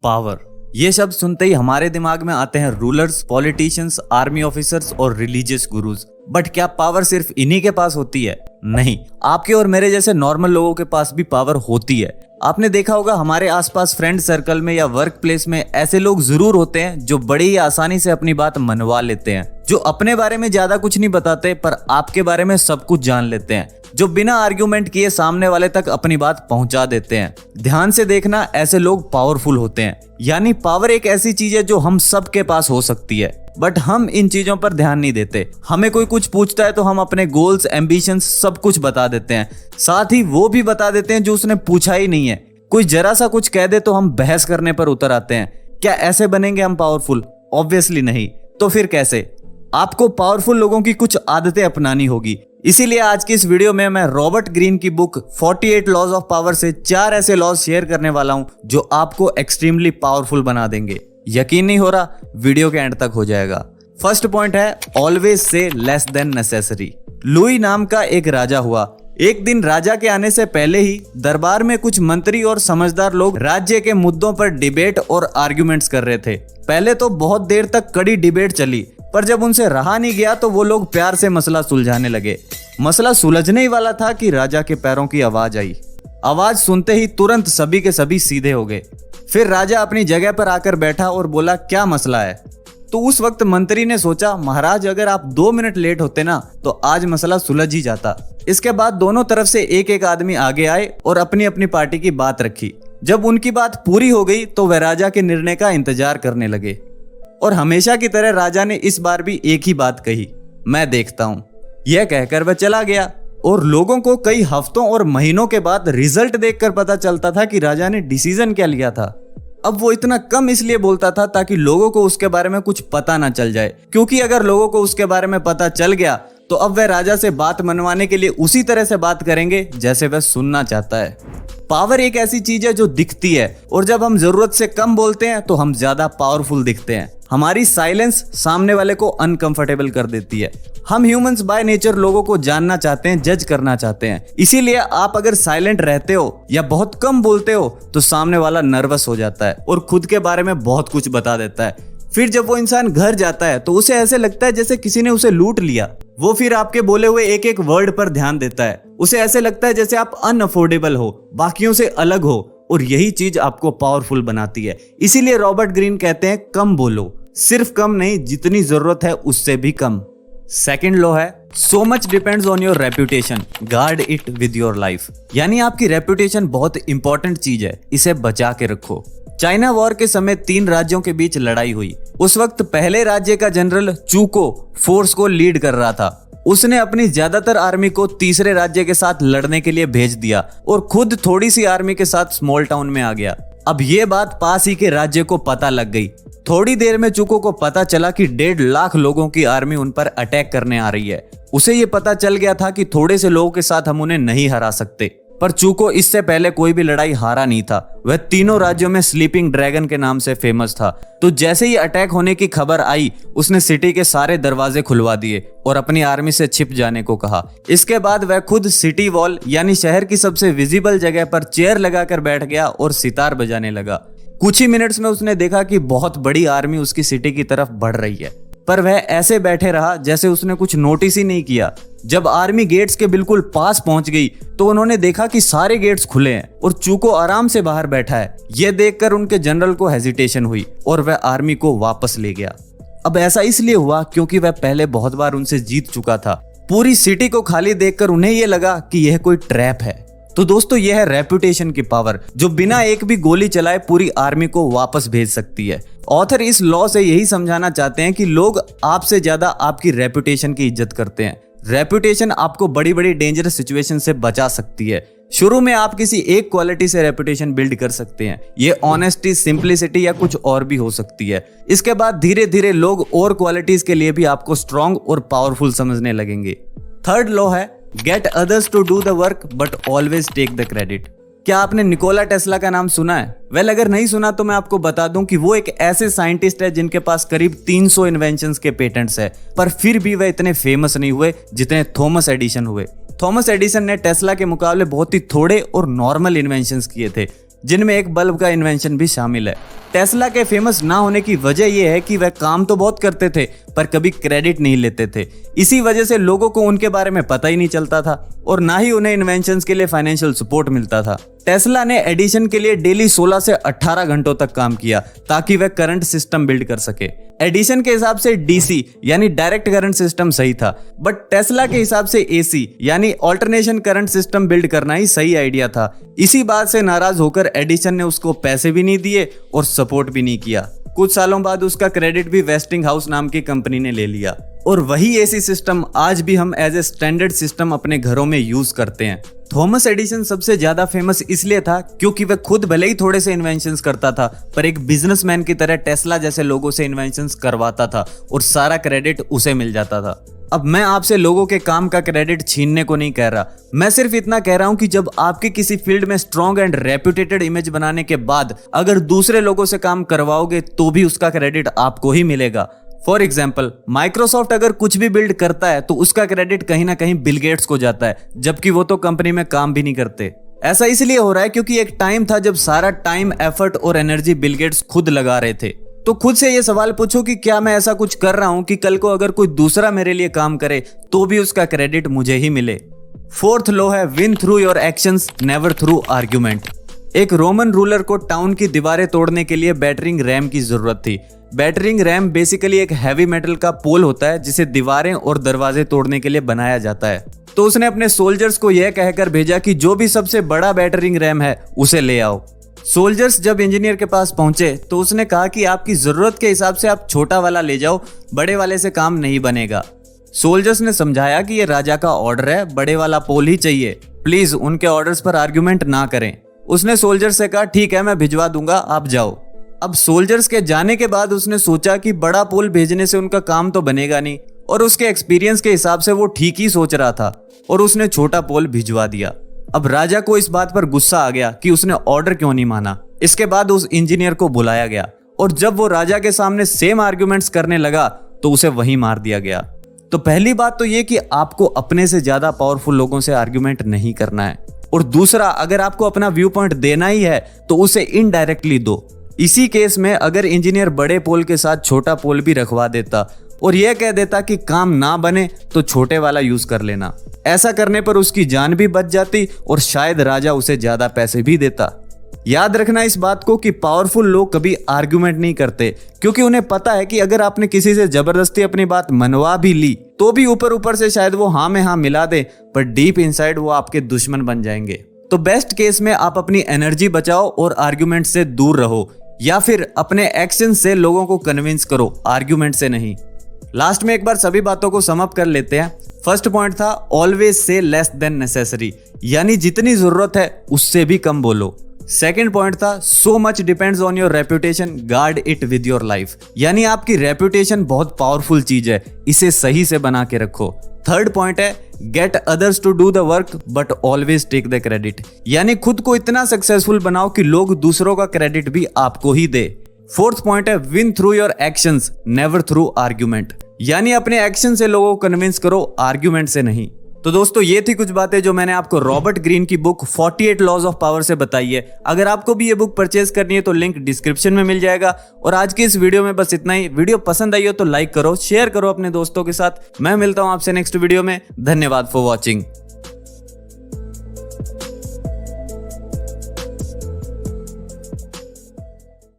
Power, ये शब्द सुनते ही हमारे दिमाग में आते हैं रूलर्स, पॉलिटिशियंस, आर्मी ऑफिसर्स और रिलीजियस गुरुज। बट क्या पावर सिर्फ इन्हीं के पास होती है? नहीं, आपके और मेरे जैसे नॉर्मल लोगों के पास भी पावर होती है। आपने देखा होगा हमारे आसपास फ्रेंड सर्कल में या वर्क प्लेस में ऐसे लोग जरूर होते हैं जो बड़ी ही आसानी से अपनी बात मनवा लेते हैं, जो अपने बारे में ज्यादा कुछ नहीं बताते पर आपके बारे में सब कुछ जान लेते हैं, जो बिना आर्ग्यूमेंट किए सामने वाले तक अपनी बात पहुंचा देते हैं। ध्यान से देखना, ऐसे लोग पावरफुल होते हैं। यानी पावर एक ऐसी चीज है जो हम सबके पास हो सकती है, बट हम इन चीजों पर ध्यान नहीं देते। हमें कोई कुछ पूछता है तो हम अपने गोल्स, एम्बिशंस सब कुछ बता देते हैं, साथ ही वो भी बता देते हैं जो उसने पूछा ही नहीं है। कोई जरा सा कुछ कह दे तो हम बहस करने पर उतर आते हैं। क्या ऐसे बनेंगे हम पावरफुल? ऑब्वियसली नहीं। तो फिर कैसे? आपको पावरफुल लोगों की कुछ आदतें अपनानी होगी। इसीलिए आज की इस वीडियो में मैं रॉबर्ट ग्रीन की बुक 48 लॉज ऑफ पावर से 4 ऐसे लॉज शेयर करने वाला हूं जो आपको एक्सट्रीमली पावरफुल बना देंगे। यकीन नहीं हो रहा? वीडियो के एंड तक हो जाएगा। फर्स्ट पॉइंट है always say less than necessary. Louis नाम का एक राजा हुआ। एक दिन राजा के आने से पहले ही दरबार में कुछ मंत्री और समझदार लोग राज्य के मुद्दों पर डिबेट और आर्ग्यूमेंट्स कर रहे थे। पहले तो बहुत देर तक कड़ी डिबेट चली, पर जब उनसे रहा नहीं गया तो वो लोग प्यार से मसला सुलझाने लगे। मसला सुलझने ही वाला था कि राजा के पैरों की आवाज आई। आवाज सुनते ही तुरंत सभी के सभी सीधे हो गए। फिर राजा अपनी जगह पर आकर बैठा और बोला, क्या मसला है? तो उस वक्त मंत्री ने सोचा, महाराज अगर आप 2 मिनट लेट होते ना तो आज मसला सुलझ ही जाता। इसके बाद दोनों तरफ से एक एक आदमी आगे आए और अपनी अपनी पार्टी की बात रखी। जब उनकी बात पूरी हो गई तो वह राजा के निर्णय का इंतजार करने लगे। और हमेशा की तरह राजा ने इस बार भी एक ही बात कही, मैं देखता हूं। यह कहकर वह चला गया और लोगों को कई हफ्तों और महीनों के बाद रिजल्ट देखकर पता चलता था कि राजा ने डिसीजन क्या लिया था। अब वो इतना कम इसलिए बोलता था ताकि लोगों को उसके बारे में कुछ पता ना चल जाए, क्योंकि अगर लोगों को उसके बारे में पता चल गया तो अब वह राजा से बात मनवाने के लिए उसी तरह से बात करेंगे जैसे वह सुनना चाहता है। पावर एक ऐसी चीज है जो दिखती है, और जब हम जरूरत से कम बोलते हैं तो हम ज्यादा पावरफुल दिखते हैं। हमारी साइलेंस सामने वाले को अनकंफर्टेबल कर देती है। हम ह्यूमंस बाय नेचर लोगों को जानना चाहते हैं, जज करना चाहते हैं। इसीलिए आप अगर साइलेंट रहते हो या बहुत कम बोलते हो तो सामने वाला नर्वस हो जाता है और खुद के बारे में बहुत कुछ बता देता है। फिर जब वो इंसान घर जाता है तो उसे ऐसे लगता है जैसे किसी ने उसे लूट लिया। वो फिर आपके बोले हुए एक एक वर्ड पर ध्यान देता है। उसे ऐसे लगता है जैसे आप अनअफोर्डेबल हो, बाकियों से अलग हो, और यही चीज आपको पावरफुल बनाती है। इसीलिए रॉबर्ट ग्रीन कहते हैं, कम बोलो। सिर्फ कम नहीं, जितनी जरूरत है उससे भी कम। सेकंड लॉ है, so much depends on your reputation, guard it with your life. यानी आपकी रेपुटेशन बहुत इंपॉर्टेंट चीज है, इसे बचा के रखो। चाइना वॉर के समय 3 राज्यों के बीच लड़ाई हुई। उस वक्त पहले राज्य का जनरल चूको फोर्स को लीड कर रहा था। उसने अपनी ज्यादातर आर्मी को तीसरे राज्य के साथ लड़ने के लिए भेज दिया और खुद थोड़ी सी आर्मी के साथ स्मॉल टाउन में आ गया। अब ये बात पास ही के राज्य को पता लग गई। थोड़ी देर में चूको को पता चला कि 1.5 लाख लोगों की आर्मी उन पर अटैक करने आ रही है। उसे ये पता चल गया था कि थोड़े से लोगों के साथ हम उन्हें नहीं हरा सकते। पर चूको इससे पहले कोई भी लड़ाई हारा नहीं था। वह तीनों राज्यों में स्लीपिंग ड्रैगन के नाम से फेमस था। तो जैसे ही अटैक होने की खबर आई, उसने सिटी के सारे दरवाजे खुलवा दिए और अपनी आर्मी से छिप जाने को कहा। इसके बाद वह खुद सिटी वॉल यानी शहर की सबसे विजिबल जगह पर चेयर लगाकर बैठ गया और सितार बजाने लगा। कुछ ही मिनट्स में उसने देखा कि बहुत बड़ी आर्मी उसकी सिटी की तरफ बढ़ रही है, पर वह ऐसे बैठे रहा जैसे उसने कुछ नोटिस ही नहीं किया। जब आर्मी गेट्स के बिल्कुल पास पहुंच गई तो उन्होंने देखा कि सारे गेट्स खुले हैं और चूको आराम से बाहर बैठा है। यह देखकर उनके जनरल को हेजिटेशन हुई और वह आर्मी को वापस ले गया। अब ऐसा इसलिए हुआ क्योंकि वह पहले बहुत बार उनसे जीत चुका था। पूरी सिटी को खाली देखकर उन्हें यह लगा कि यह कोई ट्रैप है। तो दोस्तों, यह है रेपुटेशन की पावर, जो बिना एक भी गोली चलाए पूरी आर्मी को वापस भेज सकती है। ऑथर इस लॉ से यही समझाना चाहते हैं कि लोग आपसे ज्यादा आपकी रेपुटेशन की इज्जत करते हैं। रेपुटेशन आपको बड़ी बड़ी डेंजरस सिचुएशन से बचा सकती है। शुरू में आप किसी एक क्वालिटी से रेपुटेशन बिल्ड कर सकते हैं। ये ऑनेस्टी, सिंप्लिसिटी या कुछ और भी हो सकती है। इसके बाद धीरे धीरे लोग और क्वालिटीज के लिए भी आपको स्ट्रॉन्ग और पावरफुल समझने लगेंगे। थर्ड लॉ है, get others to do the work but always take the credit. क्या आपने निकोला टेस्ला का नाम सुना है? वेल, अगर नहीं सुना तो मैं आपको बता दूं कि वो एक ऐसे साइंटिस्ट है जिनके पास करीब 300 इन्वेंशंस के पेटेंट्स है, पर फिर भी वह इतने फेमस नहीं हुए जितने थॉमस एडिसन हुए। थॉमस एडिसन ने टेस्ला के मुकाबले बहुत ही थोड़े और नॉर्मल इन्वेंशंस किए थे, जिनमें एक बल्ब का इन्वेंशन भी शामिल है। टेस्ला के फेमस ना होने की वजह यह है कि वह काम तो बहुत करते थे पर कभी क्रेडिट नहीं लेते थे। इसी वजह से लोगों को उनके बारे में पता ही नहीं चलता था और ना ही उन्हें इन्वेंशंस के लिए फाइनेंशियल सपोर्ट मिलता था। टेस्ला ने एडिशन के लिए डेली 16 से 18 घंटों तक काम किया ताकि वह करंट सिस्टम बिल्ड कर सके। एडिशन के हिसाब से डीसी यानी डायरेक्ट करंट सिस्टम सही था, बट टेस्ला के हिसाब से एसी यानी ऑल्टरनेशन करंट सिस्टम बिल्ड करना ही सही आइडिया था। इसी बात से नाराज होकर एडिशन ने उसको पैसे भी नहीं दिए और सपोर्ट भी नहीं किया। कुछ सालों बाद उसका क्रेडिट भी वेस्टिंग हाउस नाम की कंपनी ने ले लिया और वही एसी सिस्टम आज भी हम एज ए स्टैंडर्ड सिस्टम अपने घरों में यूज करते हैं। थॉमस एडिसन सबसे ज्यादा फेमस इसलिए था क्योंकि वह खुद भले ही थोड़े से इन्वेंशंस करता था पर एक बिजनेसमैन की तरह टेस्ला जैसे लोगों से इन्वेंशंस करवाता था और सारा क्रेडिट उसे मिल जाता था। अब मैं आपसे लोगों के काम का क्रेडिट छीनने को नहीं कह रहा, मैं सिर्फ इतना कह रहा हूं कि जब आपके किसी फील्ड में स्ट्रॉन्ग एंड रेप्यूटेटेड इमेज बनाने के बाद अगर दूसरे लोगों से काम करवाओगे तो भी उसका क्रेडिट आपको ही मिलेगा। फॉर एग्जाम्पल, माइक्रोसॉफ्ट अगर कुछ भी बिल्ड करता है तो उसका क्रेडिट कहीं ना कहीं बिल गेट्स को जाता है, जबकि वो तो कंपनी में काम भी नहीं करते। ऐसा इसलिए हो रहा है क्योंकि एक टाइम था जब सारा टाइम, एफर्ट और एनर्जी बिल गेट्स खुद लगा रहे थे। तो खुद से ये सवाल पूछो कि क्या मैं ऐसा कुछ कर रहा हूं कि कल को अगर कोई दूसरा मेरे लिए काम करे तो भी उसका क्रेडिट मुझे ही मिले। फोर्थ लॉ है win through your actions never through argument. एक रोमन रूलर को टाउन की दीवारें तोड़ने के लिए बैटरिंग रैम की जरूरत थी। बैटरिंग रैम बेसिकली एक हैवी मेटल का पोल होता है जिसे दीवारें और दरवाजे तोड़ने के लिए बनाया जाता है। तो उसने अपने सोल्जर्स को यह कहकर भेजा कि जो भी सबसे बड़ा बैटरिंग रैम है उसे ले आओ। सोल्जर्स जब इंजीनियर के पास पहुंचे तो उसने कहा कि आपकी जरूरत के हिसाब से आप छोटा वाला ले जाओ, बड़े वाले से काम नहीं बनेगा। सोल्जर्स ने समझाया कि ये राजा का ऑर्डर है, बड़े वाला पोल ही चाहिए, प्लीज उनके ऑर्डर्स पर आर्ग्यूमेंट ना करें। उसने सोल्जर्स से कहा ठीक है मैं भिजवा दूंगा, आप जाओ। अब सोल्जर्स के जाने के बाद उसने सोचा कि बड़ा पोल भेजने से उनका काम तो बनेगा नहीं और उसके एक्सपीरियंस के हिसाब से वो ठीक ही सोच रहा था और उसने छोटा पोल भिजवा दिया। अब राजा को इस बात पर गुस्सा आ गया कि उसने ऑर्डर क्यों नहीं माना। इसके बाद उस इंजीनियर को बुलाया गया और जब वो राजा के सामने सेम आर्ग्यूमेंट्स करने लगा तो उसे वहीं मार दिया गया। तो पहली बात तो ये कि आपको अपने से ज्यादा पावरफुल लोगों से आर्ग्यूमेंट नहीं करना है, और दूसरा, अगर आपको अपना व्यू पॉइंट देना ही है तो उसे इनडायरेक्टली दो। इसी केस में अगर इंजीनियर बड़े पोल के साथ छोटा पोल भी रखवा देता और यह कह देता कि काम ना बने तो छोटे वाला यूज कर लेना, ऐसा करने पर उसकी जान भी बच जाती और शायद राजा उसे ज्यादा पैसे भी देता। याद रखना इस बात को कि पावरफुल लोग कभी आर्ग्यूमेंट नहीं करते क्योंकि उन्हें पता है कि अगर आपने किसी से जबरदस्ती अपनी बात मनवा भी ली तो भी ऊपर ऊपर से शायद वो हाँ में हाँ मिला दे, पर डीप इनसाइड वो आपके दुश्मन बन जाएंगे। तो बेस्ट केस में आप अपनी एनर्जी बचाओ और आर्ग्यूमेंट से दूर रहो, या फिर अपने एक्शन से लोगों को कन्विंस करो, आर्ग्यूमेंट से नहीं। लास्ट में एक बार सभी बातों को सम अप कर लेते हैं। फर्स्ट पॉइंट था always say less than necessary, यानी जितनी जरूरत है उससे भी कम बोलो। सेकेंड पॉइंट था so much depends on your reputation, guard it with your life, यानी आपकी रेपुटेशन बहुत पावरफुल चीज है, इसे सही से बना के रखो। थर्ड पॉइंट है get others to do the work but always take the credit, यानी खुद को इतना सक्सेसफुल बनाओ कि लोग दूसरों का क्रेडिट भी आपको ही दे। फोर्थ पॉइंट है win through your actions never through argument, यानी अपने एक्शन से लोगों को कन्विंस करो, आर्ग्यूमेंट से नहीं। तो दोस्तों ये थी कुछ बातें जो मैंने आपको रॉबर्ट ग्रीन की बुक 48 लॉज ऑफ पावर से बताई है। अगर आपको भी ये बुक परचेज करनी है तो लिंक डिस्क्रिप्शन में मिल जाएगा। और आज की इस वीडियो में बस इतना ही। वीडियो पसंद आई हो तो लाइक करो, शेयर करो अपने दोस्तों के साथ। मैं मिलता हूं आपसे नेक्स्ट वीडियो में। धन्यवाद फॉर वॉचिंग।